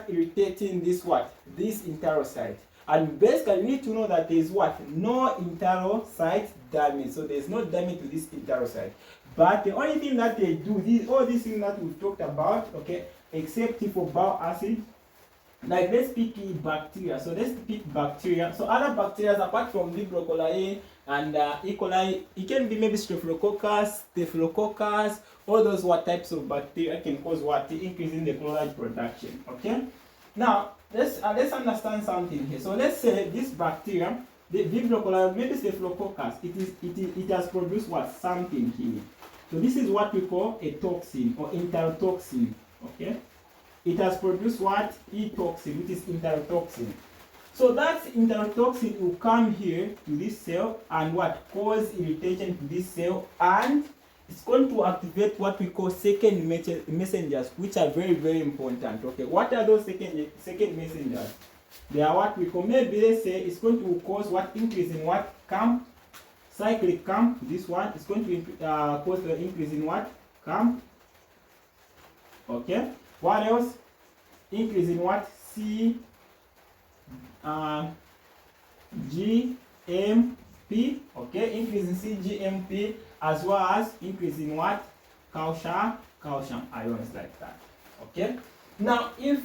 irritating this what? This enterocyte. And basically, you need to know that there is what? No enterocyte damage. So there is no damage to this enterocyte. But the only thing that they do, all these things that we've talked about, okay, except for bile acid, like let's pick bacteria. So let's pick bacteria. So other bacteria apart from Vibrio cholerae and E. coli, it can be maybe staphylococcus, all those what types of bacteria can cause what? Increase in the chloride production. Okay. Now let's understand something here. So let's say this bacteria, the Vibrio cholerae, maybe staphylococcus, it has produced what? Something here. So this is what we call a toxin or enterotoxin. Okay. It has produced what? E-toxin, which is enterotoxin. So that enterotoxin will come here to this cell and what? Cause irritation to this cell, and it's going to activate what we call second messengers, which are very, very important. Okay, what are those second messengers? They are what we call, maybe let's say it's going to cause what? Increase in what? CAM, cyclic CAM. This one is going to cause the increase in what? CAM. Okay. What else? Increase in what? CGMP. Okay, increase in CGMP, as well as increase in what? Calcium ions, like that. Okay. Now, if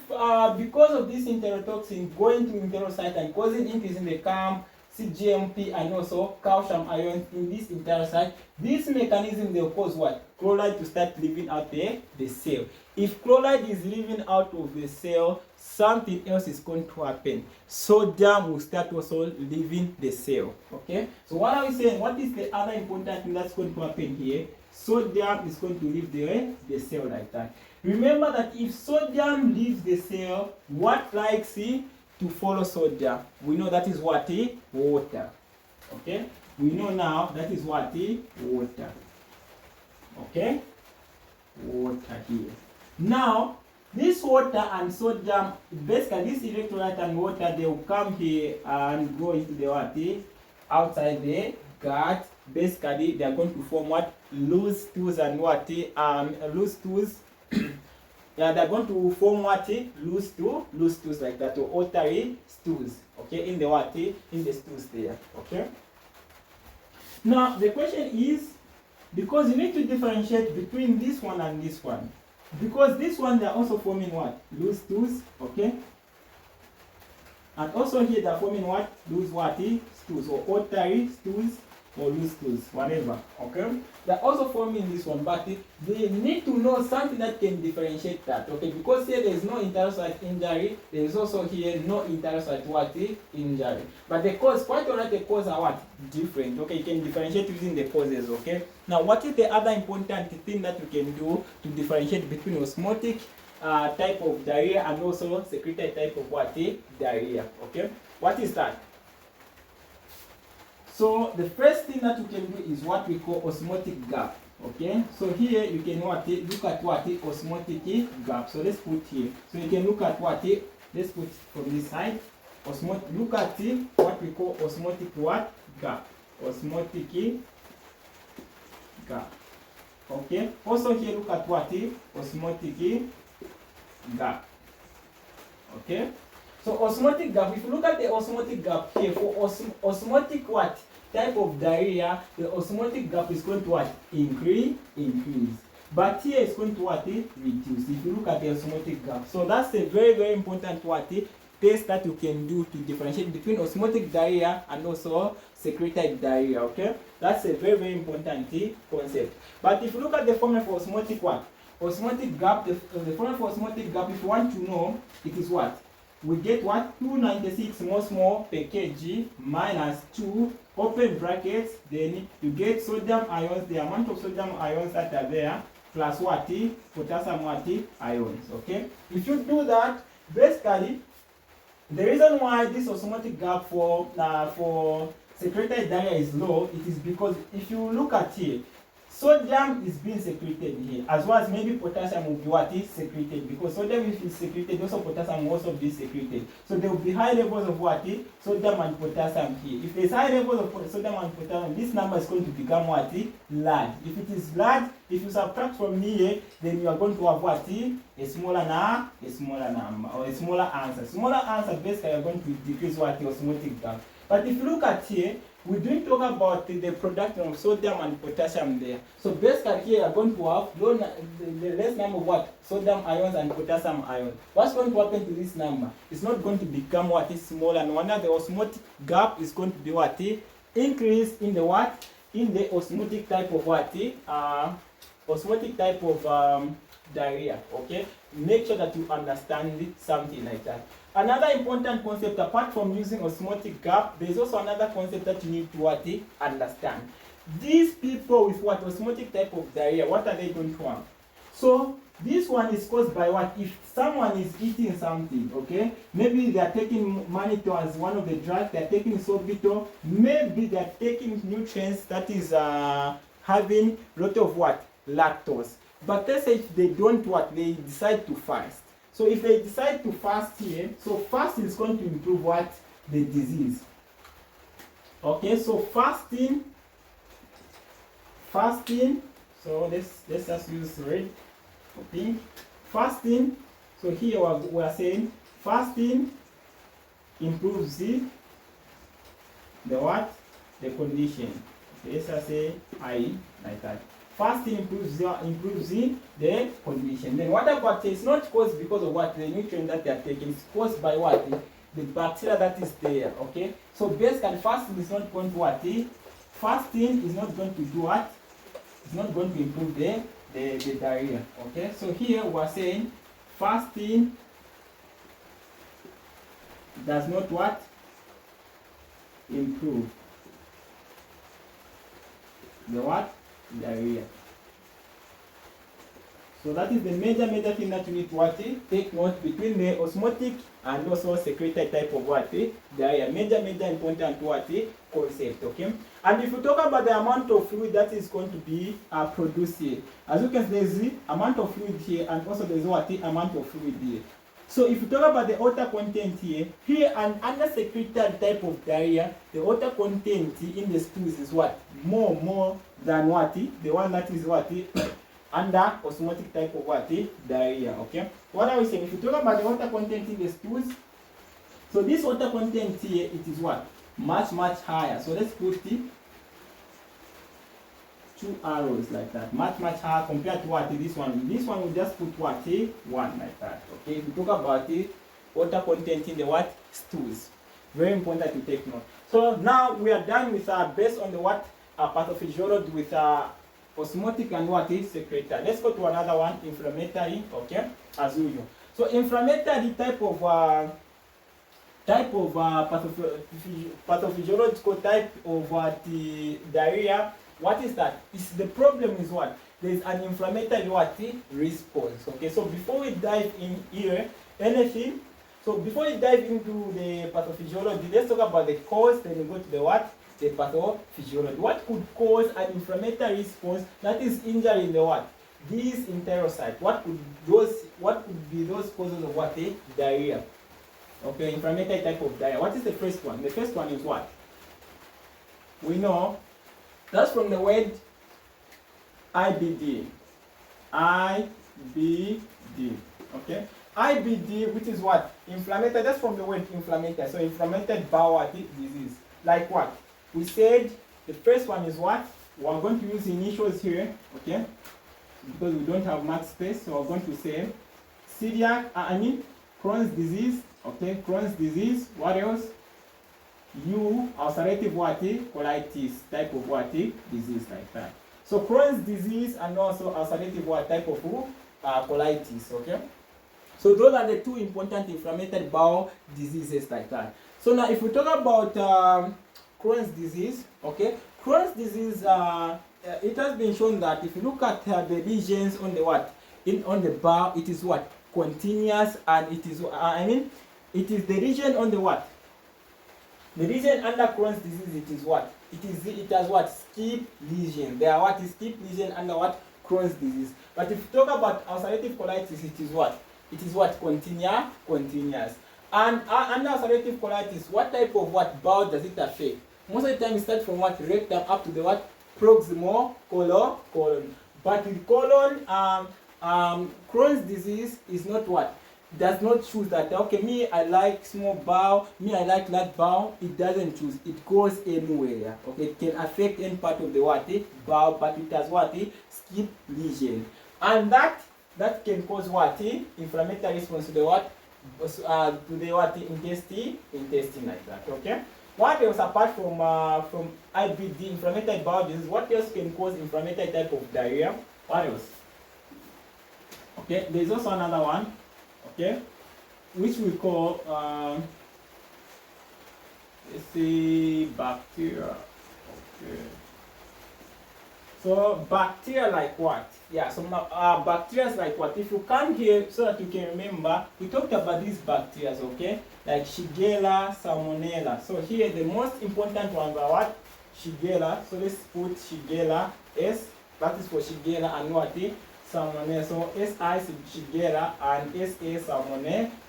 because of this enterotoxin going to enterocyte and causing increase in the CAM, CGMP, and also calcium ions in this enterocyte, this mechanism will cause what? Chloride to start leaving out the cell. If chloride is leaving out of the cell, something else is going to happen. Sodium will start also leaving the cell. Okay? So what are we saying? What is the other important thing that's going to happen here? Sodium is going to leave the cell like that. Remember that if sodium leaves the cell, what likes to follow sodium? We know that is what? Water. Okay? We know now that is what? Water. Okay? Water here. Now, this water and sodium, basically this electrolyte and water, they will come here and go into the what? Outside the gut. Basically, they are going to form what? Loose stools and what? Loose stools. Yeah, they're going to form what? Loose stools like that, or watery stools. Okay, in the what? In the stools there. Okay. Now the question is, because you need to differentiate between this one and this one, because this one they are also forming what? Loose stools. Okay. And also here they are forming what? Loose what? Stools, or watery stools, or loose stools, whatever. Okay. They're also forming this one, but they need to know something that can differentiate that. Okay, because here there is no enterocyte injury, there is also here no enterocyte what? Injury. But the cause, quite alright, the cause are what? Different. Okay, you can differentiate using the causes. Okay. Now, what is the other important thing that you can do to differentiate between osmotic type of diarrhea and also secreted type of what? Diarrhea. Okay. What is that? So the first thing that you can do is what we call osmotic gap. Okay, so here you can what? Look at what? Osmotic gap. So let's put here. So you can look at what? Let's put from this side. Look at what we call osmotic what? Gap. Osmotic gap. Okay. Also here look at what? Osmotic gap. Okay. So osmotic gap, if you look at the osmotic gap here, for osmotic what? type of diarrhea, the osmotic gap is going to what? Increase. But here it's going to what? Reduce. If you look at the osmotic gap. So that's a very important what? Test that you can do to differentiate between osmotic diarrhea and also secreted diarrhea. Okay, that's a very important concept. But if you look at the formula for osmotic what? Osmotic gap, the formula for osmotic gap, if you want to know, it is what? We get what? 296 mol per kg minus 2 open brackets, then you get sodium ions, the amount of sodium ions that are there, plus what? Potassium what? Ions. Okay, if you do that, basically the reason why this osmotic gap for secreted diarrhea is low, it is because if you look at here, sodium is being secreted here, as well as maybe potassium will be what is secreted, because sodium if is secreted, also potassium will also be secreted. So there will be high levels of what is sodium and potassium here. If there's high levels of sodium and potassium, this number is going to become what is large. If it is large, if you subtract from here, then you are going to have what is a smaller number or a smaller answer. Smaller answer basically are going to decrease what the osmotic gap. But if you look at here, we didn't talk about the production of sodium and potassium there. So basically here you are going to have the less number of what? Sodium ions and potassium ions. What's going to happen to this number? It's not going to become what is smaller, and one of the osmotic gap is going to be what? Increase in the what? In the osmotic type of what? Osmotic type of diarrhea. Okay, make sure that you understand something like that. Another important concept, apart from using osmotic gap, there is also another concept that you need to understand. These people with what? Osmotic type of diarrhea, what are they going to have? So this one is caused by what? If someone is eating something, okay, maybe they are taking mannitol as one of the drugs, they are taking sorbitol, maybe they are taking nutrients that is having a lot of what? Lactose. But let's say if they don't what? They decide to fast. So if they decide to fast here, so fast is going to improve what? The disease. Okay, so fasting, so let's just use red, pink, fasting. So here we are saying fasting improves the what? The condition. Okay, let's just say I like that. Fasting improves the condition. Then what about it's not caused because of what? The nutrient that they are taking. It's caused by what? The bacteria that is there. Okay. So basically fasting is not going to what? Fasting is not going to do what? It's not going to improve the diarrhea. Okay. So here we are saying fasting does not what? Improve the what? Diarrhea. So that is the major thing that you need to take note between the osmotic and also secreted type of what? Diarrhea. Major important what? Concept. Okay. And if you talk about the amount of fluid that is going to be produced here, as you can see, there's the amount of fluid here, and also there's what? Amount of fluid here. So if you talk about the water content here and under secreted type of diarrhea, the water content in the stools is what? More than what? The one that is what? Under osmotic type of what? Diarrhea. Okay. What are we saying? If you talk about the water content in the stools, so this water content here, it is what? Much higher. So let's put it 2 arrows like that, much higher compared to what? This one. This one will just put what? 1 like that. Okay, if you talk about it, water content in the what? Stools. Very important to take note. So now we are done with based on the what? Pathophysiology with osmotic and what is secreted. Let's go to another one, inflammatory. Okay, as usual. So inflammatory type of pathophysiological type of the diarrhea. What is that? The problem is what? There is an inflammatory what? Response. Okay, so before we dive in here, so before we dive into the pathophysiology, let's talk about the cause, then we go to the what? The pathophysiology. What could cause an inflammatory response that is injury in the what? These enterocytes. What could be those causes of what? Diarrhea. Okay, inflammatory type of diarrhea. What is the first one? The first one is what? We know that's from the word IBD. IBD. Okay? IBD, which is what? Inflammatory. That's from the word inflammatory. So inflammatory bowel disease. Like what? we said the first one is what? We are going to use initials here, okay? Because we don't have much space, so we're going to say Crohn's disease, okay? Crohn's disease, what else? Ulcerative what? Colitis, type of what? Disease like that. So Crohn's disease and also ulcerative what type of colitis, okay? So those are the two important inflammatory bowel diseases like that. So now if we talk about Crohn's disease, okay? Crohn's disease, it has been shown that if you look at the lesions on the what? On the bowel, it is what? Continuous, and it is, it is the region on the what? The region under Crohn's disease, it is what? It has what? Skip lesion. There are what is skip lesion under what? Crohn's disease. But if you talk about ulcerative colitis, it is what? It is what? Continuous. And under ulcerative colitis, what type of what bowel does it affect? Most of the time it starts from what? Rectum up to the what? Proximal colon. But with colon, Crohn's disease is not what? Does not choose that, okay, me I like small bowel, me I like large bowel. It doesn't choose, it goes anywhere, okay? It can affect any part of the what? Bowel, but it has what? Skip lesion. And that can cause what? Inflammatory response to the what? To the what? Intestine like that, okay? What else apart from IBD, inflammatory bowel disease, what else can cause inflammatory type of diarrhea? What else? Okay, there's also another one, okay, which we call, let's see, bacteria. Okay. So bacteria like what? Yeah, so bacteria like what? If you come here so that you can remember, we talked about these bacteria, okay? Like Shigella, Salmonella. So here the most important ones are what? Shigella. So let's put Shigella, S, that is for Shigella, and what? Salmonella. So SI is Shigella and SA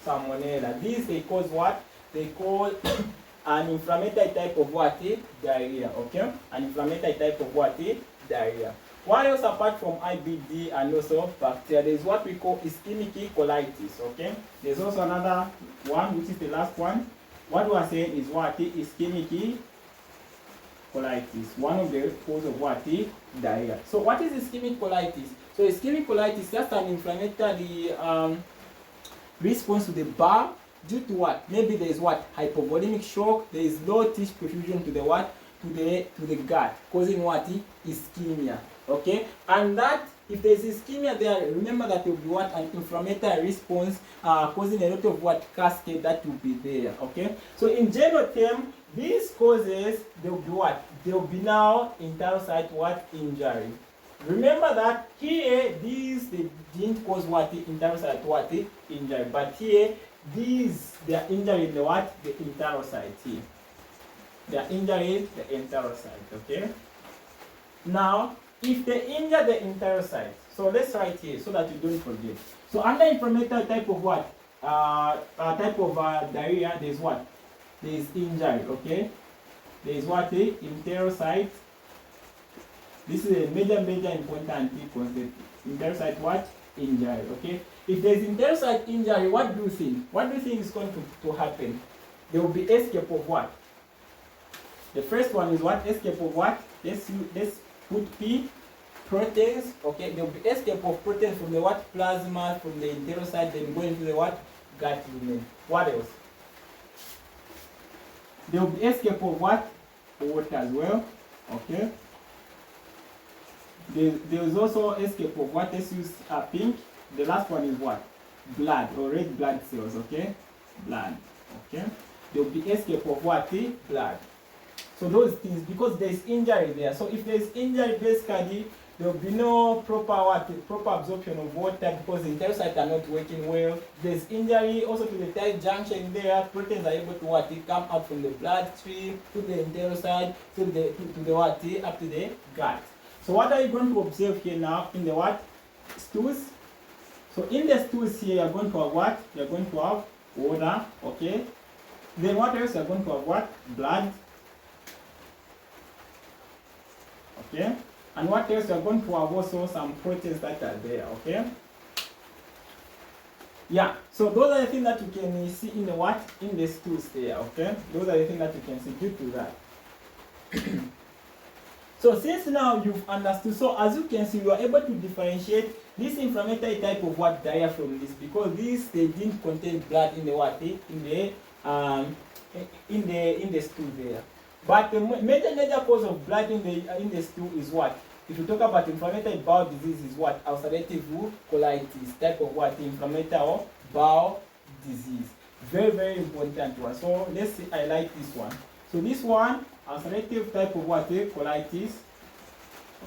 Salmonella. These they cause what? They cause an inflammatory type of what? Diarrhea, okay? An inflammatory type of what? Diarrhea. What else apart from IBD and also bacteria? There is what we call ischemic colitis, okay? There's also another one, which is the last one. What we are saying is what? Ischemic colitis. One of the cause of what? Diarrhea. So what is ischemic colitis? So ischemic colitis is just an inflammatory response to the bowel due to what? Maybe there is what? Hypovolemic shock. There is low tissue perfusion to the what? To the gut, causing what? Ischemia. Okay, and that if there is ischemia there, remember that there will be what? An inflammatory response, causing a lot of what? Cascade that will be there. Okay, so in general term, these causes there will be what? There will be now internal site what? Injury. Remember that here these they didn't cause what? Internal site what? Injury, but here these they are injury in the what? The internal site here. They are injuring the internal site, okay? Now, if they injure the internal site, so let's write here so that you don't forget. So under inflammatory type of what? Type of diarrhea, there's what? There's injury, okay? There's what? Internal site. This is a major important concept. Internal site what? Injury, okay? If there's internal site injury, what do you think? What do you think is going to happen? There will be escape of what? The first one is what? Escape of what? Let's put P, proteins. Okay, there will be escape of proteins from the what? Plasma, from the internal side, then go into the what? Gut lumen. What else? There will be escape of what? Water as well. Okay. There is also escape of what? Let's use pink. The last one is what? Blood or red blood cells. Okay, blood. Okay. There will be escape of what? Blood. So those things, because there is injury there. So if there is injury, basically there will be no proper absorption of water because the enterocytes are not working well. There's injury also to the tight junction there. Proteins are able to what? Come out from the bloodstream to the enterocyte to the what? Up to the gut. So what are you going to observe here now in the what? Stools. So in the stools here, you're going to have what? You're going to have water. Okay. Then what else? You're going to have what? Blood. Okay, and what else? You're going to have also some proteins that are there. Okay, yeah. So those are the things that you can see in the what? In the stools there. Okay, those are the things that you can see due to that. So since now you've understood, so as you can see, you are able to differentiate this inflammatory type of what diarrhea from this, because these they didn't contain blood in the what in the stool there. But the major cause of blood in the stool is what? If you talk about inflammatory bowel disease, is what? Ulcerative colitis, type of what? Inflammatory bowel disease. Very important one. So let's see, I like this one. So this one, ulcerative type of what? Colitis.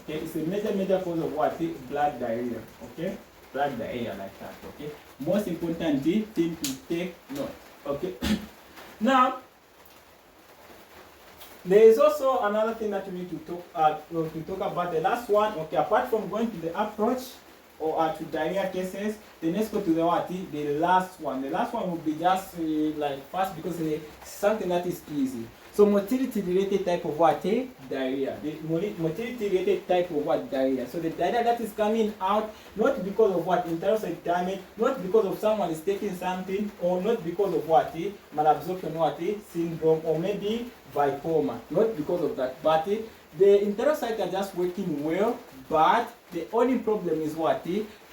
Okay, it's a major cause of what? Blood diarrhea. Okay, blood diarrhea like that. Okay, most important thing to take note. Okay, now there is also another thing that we need to talk about. The last one. Okay, apart from going to the approach or to diarrhea cases, then let's go to the what? The last one. The last one will be just like fast, because it's something that is easy. So motility related type of what? Diarrhea. The motility related type of what? Diarrhea. So the diarrhea that is coming out not because of what? Internal damage, not because of someone is taking something, or not because of what? Malabsorption what? Syndrome, or maybe vicoma. Not because of that. But the enterocytes are just working well, but the only problem is what?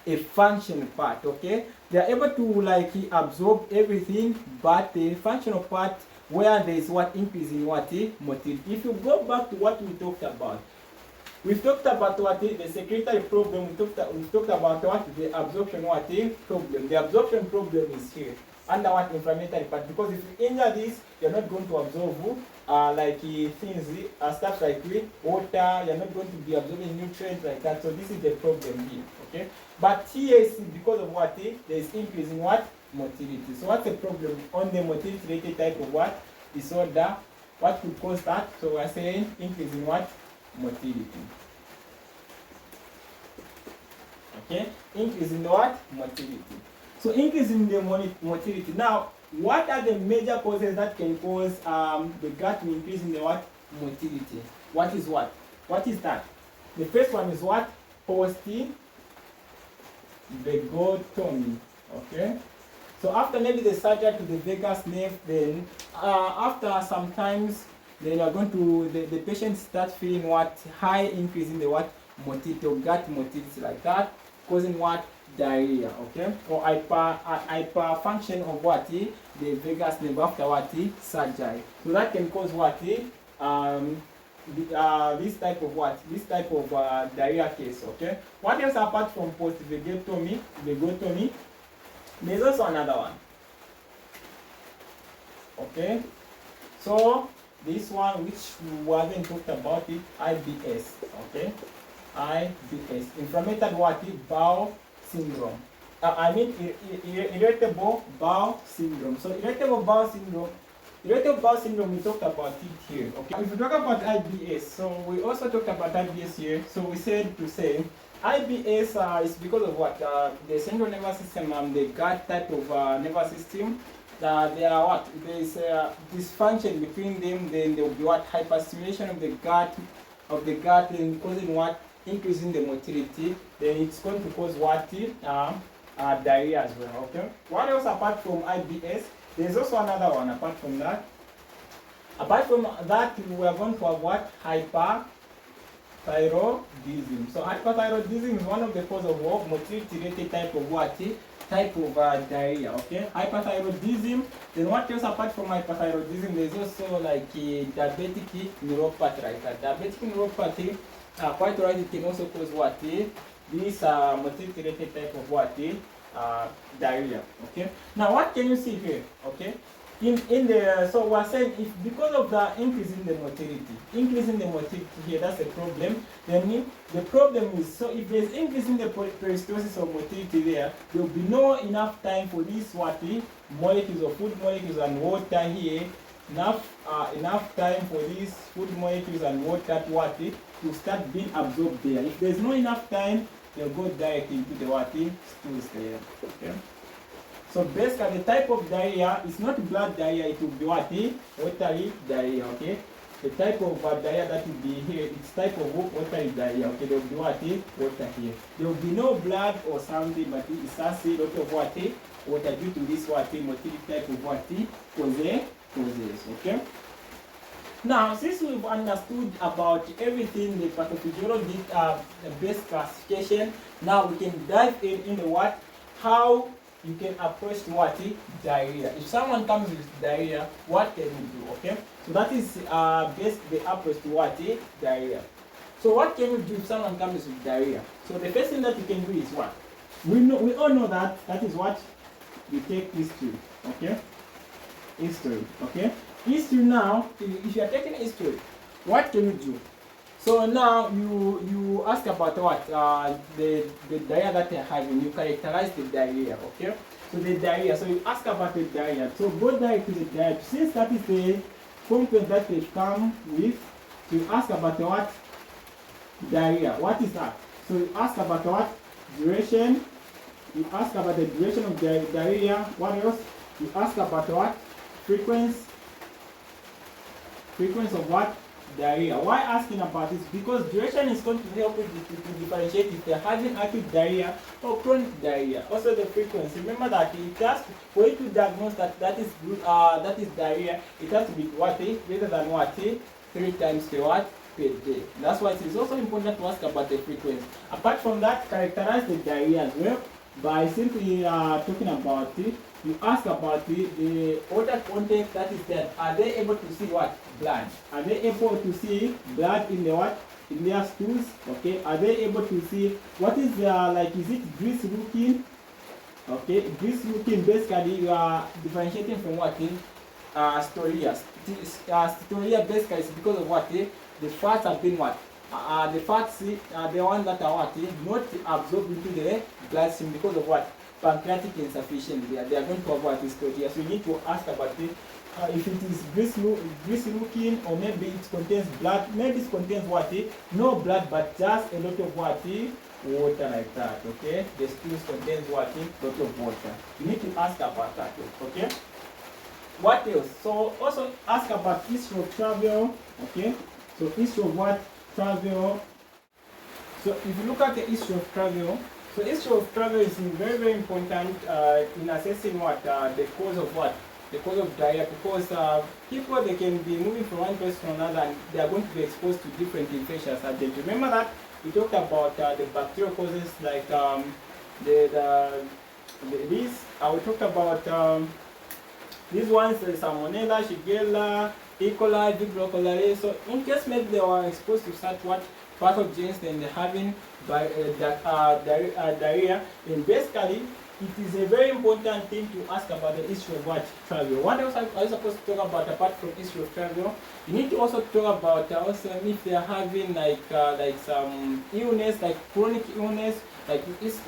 A function part. Okay, they are able to like absorb everything, but the functional part where there is what? Increase in what? Motility. If you go back to what we talked about, we've talked about what? The secretory problem. We talked about what? The absorption what? Problem. The absorption problem is here under what? Inflammatory part, because if you injure this, you're not going to absorb like things, stuff like water. You're not going to be absorbing nutrients like that. So this is the problem here. Okay, but here is because of what? There is increase in what? Motility. So what's the problem on the motility related type of what? Disorder? What could cause that? So we're saying increase in what? Motility. Okay, increase in what? Motility. So increase in the motility. Now, what are the major causes that can cause the gut to increase in the what? Motility. What is what? What is that? The first one is what? Post-vagotomy. Okay. So after maybe the surgery to the vagus nerve, then after sometimes, then you're going to the patient starts feeling what? High increase in the what? Motility, or gut motility like that, causing what? Diarrhea. Okay, or hyperfunction of what? The vagus nerve after what? Surgery. So that can cause what? This type of what? This type of diarrhea case. Okay. What else apart from post-vagotomy? There's also another one. Okay, so this one which we haven't talked about it, IBS. Okay, IBS, inflammatory what? Bowel syndrome. Irritable bowel syndrome. So irritable bowel syndrome, we talked about it here. Okay, if we talk about IBS, so we also talked about IBS here. So we said to say IBS is because of what? The central nervous system and the gut type of nervous system. There are what? There is dysfunction between them. Then there will be what? Hyperstimulation of the gut, and causing what? Increasing the motility. Then it's going to cause what? Diarrhea as well. Okay. What else apart from IBS? There's also another one. Apart from that, we are going to have what? Hyperthyroidism. So hyperthyroidism is one of the causes of motility related type of what? Type of diarrhea. Okay, hyperthyroidism. Then what else apart from hyperthyroidism? There's also like diabetic neuropathy, right? Diabetic neuropathy, quite right, it can also cause what? This motility related type of what? Diarrhea. Okay. Now what can you see here? Okay. So we're saying if because of the increase in the motility here, that's a problem. Then the problem is, so if there's increase in the peristalsis of motility there will be no enough time for these what? Molecules of food molecules and water here. Enough time for these food molecules and water to start being absorbed there. If there's no enough time, they'll go directly into the what? Stools there. Okay. So basically the type of diarrhea is not blood diarrhea, it will be what? Watery diarrhea. Okay. The type of diarrhea that will be here, it's type of watery diarrhea. Okay, there will be what? Water here. There will be no blood or something, but it's just a lot of what? Water due to this what? Motility type of what? Causes. Okay. Now, since we've understood about everything, the pathophysiology, the base classification, now we can dive into what, how you can approach what diarrhea. If someone comes with diarrhea, what can you do? Okay, so that is basically the approach to what diarrhea. So what can you do if someone comes with diarrhea? So the first thing that you can do is what? We all know that is what we take history. Okay, history. Okay, history. Now, if you are taking history, what can you do? So now you ask about what the diarrhea that they're having. You characterize the diarrhea. Okay, so the diarrhea. So you ask about the diarrhea. So go direct to the diarrhea. Since that is the complaint that they come with, so you ask about the what diarrhea. What is that? So you ask about what duration. You ask about the duration of the diarrhea. What else? You ask about what frequency of what diarrhea. Why asking about this? Because duration is going to help you to differentiate if they're having acute diarrhea or chronic diarrhea. Also the frequency. Remember that it has to, for you to diagnose that is diarrhea, it has to be what greater than what 3 times per day. That's why it is also important to ask about the frequency. Apart from that, characterize the diarrhea as well by simply talking about it. You ask about the water content that is there. Are they able to see what? Blood. Are they able to see blood in the what? In their stools? Okay. Are they able to see what is like? Is it grease looking? Okay, grease looking. Basically, you are differentiating from what? Storia. Storia basically is because of what? The fats have been what? The fats are the ones that are what? Not absorbed into the bloodstream because of what? Pancreatic insufficiency. They are going to have what is storia. So you need to ask about it. If it is greasy looking, or maybe it contains blood, maybe it contains what? No blood, but just a lot of what? Water like that. Okay, the stools contains what? Lot of water. You need to ask about that. Okay. What else? So also ask about history of travel. Okay. So history of what? Travel. So if you look at the history of travel, so history of travel is very, very important in assessing what the cause of what? The cause of diarrhea, because people, they can be moving from one place to another and they are going to be exposed to different infectious agents. Remember that we talked about the bacterial causes like we talked about these ones, Salmonella, Shigella, E. coli, Vibrio cholerae. So in case maybe they were exposed to such what pathogens and they're having diarrhea, and basically it is a very important thing to ask about the history of what? Travel. What else are you supposed to talk about apart from history of travel? You need to also talk about also if they are having like some illness, like chronic illness, like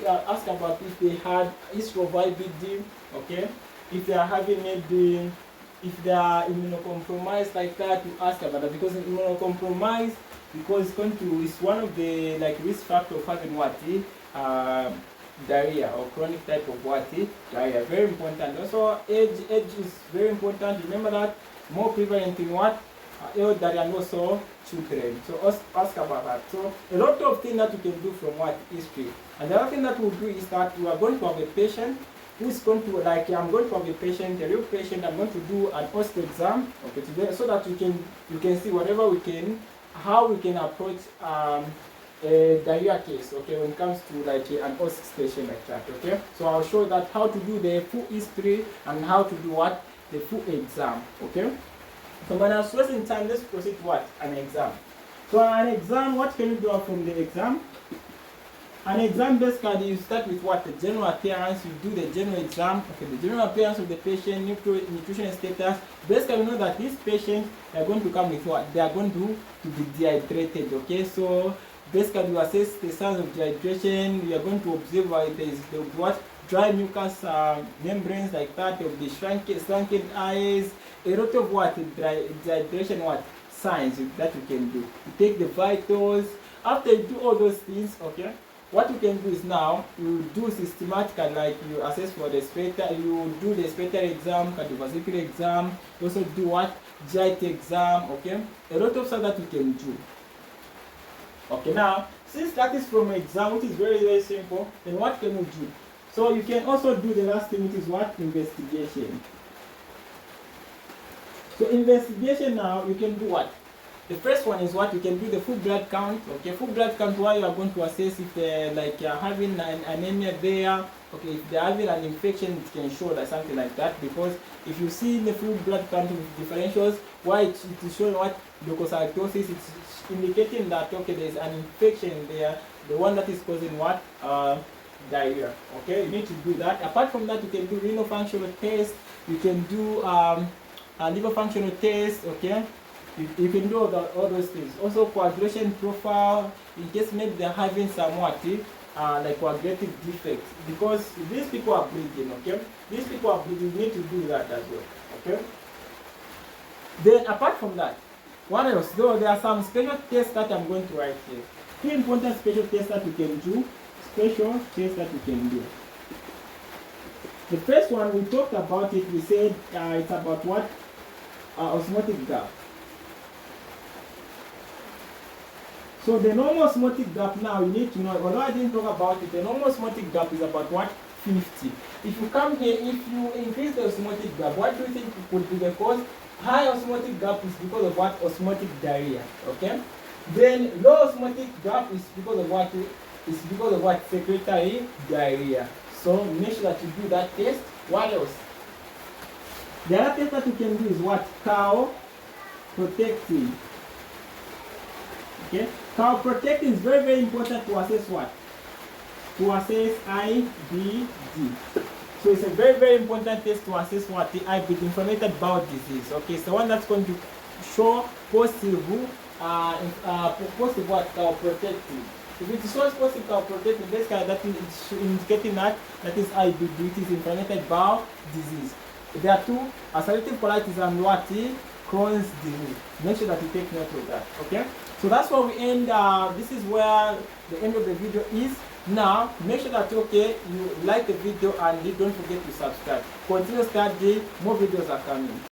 ask about if they had history of IBD, okay? If they are having maybe, if they are immunocompromised like that, you ask about that, because immunocompromised, because it's one of the like risk factor of having what? Diarrhea or chronic type of what? Diarrhea. Very important. Also age is very important. Remember that more prevalent in what? Elderly and also children. So ask about that. So a lot of things that you can do from what? History. And the other thing that we'll do is that we are going to have a patient who's going to, like, I'm going to have a patient, a real patient. I'm going to do an OSCE exam, okay, today, so that you can see whatever we can, how we can approach a diarrhea case, okay, when it comes to like an OSCE station like that, okay. So I'll show that how to do the full history and how to do what? The full exam, okay. So when I'm wasting time, let's proceed to what? An exam. So an exam, what can you do from the exam? An exam, basically, you start with what? The general appearance. You do the general exam. Okay, the general appearance of the patient, nutrition status. Basically, you know that these patients are going to come with what? They are going to be dehydrated. Okay, so basically, you assess the signs of dehydration. You are going to observe why there is what? Dry mucous membranes like that. There will be shrunken eyes. A lot of what? Dehydration what? Signs that you can do. You take the vitals. After you do all those things, okay. What you can do is now, you do systematic, like you assess for the respiratory, you do the respiratory exam, cardiovascular exam, you also do what? GIT exam, okay? A lot of stuff that you can do. Okay, now, since that is from exam, which is very, very simple, then what can you do? So you can also do the last thing, which is what? Investigation. So investigation now, you can do what? The first one is what you can do the full blood count. Okay, full blood count where you are going to assess if like you're having an anemia there. Okay, if they're having an infection, it can show that something like that, because if you see the full blood count with differentials, why it is showing what leukocytosis, it's indicating that okay, there's an infection there, the one that is causing what diarrhea. Okay, you need to do that. Apart from that, you can do renal functional test, you can do a liver functional test. Okay, you can do all those things. Also coagulation profile, in case maybe they're having somewhat like coagulative defects, because these people are bleeding. Okay, these people are bleeding, you need to do that as well. Okay, then apart from that, what else? Though there are some special tests that I'm going to write here. Two important special tests that you can do. Special tests that you can do. The first one, we talked about it. We said it's about what? Osmotic gap. So the normal osmotic gap now, you need to know, although I didn't talk about it, the normal osmotic gap is about what? 50. If you come here, if you increase the osmotic gap, what do you think could be the cause? High osmotic gap is because of what? Osmotic diarrhea. Okay? Then low osmotic gap is because of what? It's because of what? Secretory diarrhea. So make sure that you do that test. What else? The other test that you can do is what? Cow protecting. Okay? Cow protecting is very, very important to assess what? To assess IBD. So it's a very, very important test to assess what? The IBD, inflammatory bowel disease. Okay, it's the one that's going to show positive, positive what? Cow protecting. If it shows positive cow protecting, basically that is indicating that is IBD, it is inflammatory bowel disease. There are two, ulcerative colitis and what? Crohn's disease. Make sure that you take note of that. Okay? So that's where we end. This is where the end of the video is. Now, make sure that okay, you like the video and don't forget to subscribe. Continue studying, more videos are coming.